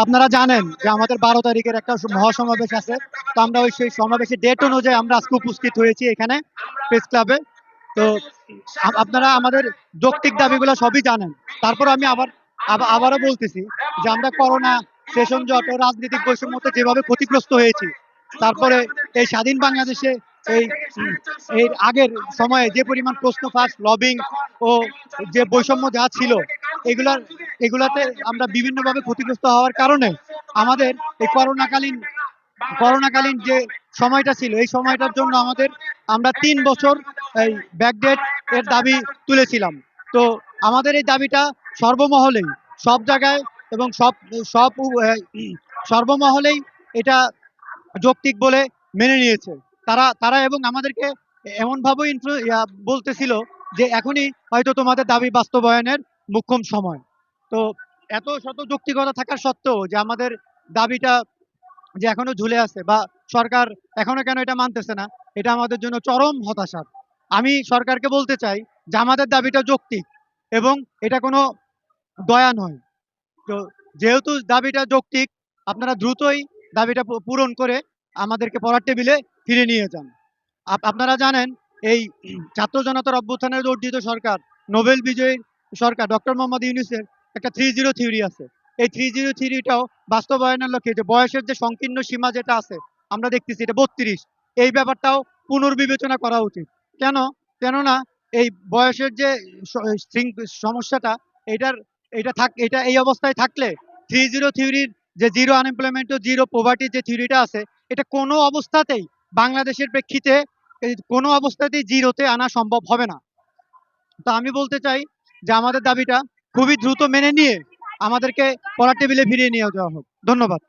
আপনারা জানেন যে আমাদের 12 তারিখের একটা মহাসমাবেশ আছে। তো আমরা সেই সমাবেশের ডেট অনুযায়ী আমরা আজকে উপস্থিত হয়েছি এখানে প্রেস ক্লাবে। তো আপনারা আমাদের যৌক্তিক দাবিগুলো সবই জানেন। তারপর আমি আবারও বলতেছি যে আমরা করোনা, সেশন জট ও রাজনৈতিক বৈষম্যতে যেভাবে ক্ষতিগ্রস্ত হয়েছি, তারপরে এই স্বাধীন বাংলাদেশে এই এর আগের সময়ে যে পরিমাণ প্রশ্ন ফাঁস, লবিং ও যে বৈষম্য যা ছিল, এগুলাতে আমরা বিভিন্নভাবে ক্ষতিগ্রস্ত হওয়ার কারণে আমাদের এই করোনাকালীন যে সময়টা ছিল, এই সময়টার জন্য আমরা ৩ বছর এই ব্যাকডেট এর দাবি তুলেছিলাম। তো আমাদের এই দাবিটা সর্বমহলেই, সব জায়গায় এবং সব সব সর্বমহলেই এটা যৌক্তিক বলে মেনে নিয়েছে। তারা এবং আমাদেরকে এমনভাবে বলতেছিল যে এখনই হয়তো তোমাদের দাবি বাস্তবায়নের মোক্ষম সময়। তো এত শত যৌক্তিকতা থাকার সত্ত্বেও যে আমাদের দাবিটা যে এখনো ঝুলে আছে বা সরকার এখনো কেন এটা মানতেছে না, এটা আমাদের জন্য চরম হতাশার। আমি সরকারকে বলতে চাই যে আমাদের দাবিটা যৌক্তিক এবং এটা কোনো দয়া নয়। তো যেহেতু দাবিটা যৌক্তিক, আপনারা দ্রুতই দাবিটা পূরণ করে আমাদেরকে পড়ার টেবিলে ফিরে নিয়ে যান। আপনারা জানেন এই ছাত্র জনতার অভ্যুত্থানের অর্জিত সরকার, নোবেল বিজয়ী সরকার ডক্টর মোহাম্মদ ইউনূসের একটা 3-0 থিওরি আছে। এই 3-0 থিওরিটাও বাস্তবায়নের লক্ষ্যে যে বয়সের যে সংকীর্ণ সীমা যেটা আছে, আমরা দেখতেছি এটা 32। এই ব্যাপারটাও পুনর্বিবেচনা করা উচিত। কেন? কেননা এই বয়সের যে সমস্যাটা, এটার এটা এই অবস্থায় থাকলে 3-0 থিওরির যে জিরো আনএমপ্লয়মেন্ট ও জিরো পভার্টির যে থিওরিটা আছে, এটা কোনো অবস্থাতেই বাংলাদেশের প্রেক্ষিতে কোনো অবস্থাতেই জিরোতে আনা সম্ভব হবে না। তো আমি বলতে চাই যে আমাদের দাবিটা খুবই দ্রুত মেনে নিয়ে আমাদেরকে পড়ার টেবিলে ফিরিয়ে নিয়ে যাওয়া হোক। ধন্যবাদ।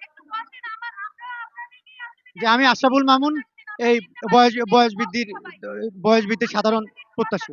যে আমি আশরাফুল মামুন, এই বয়স বৃদ্ধির সাধারণ প্রত্যাশী।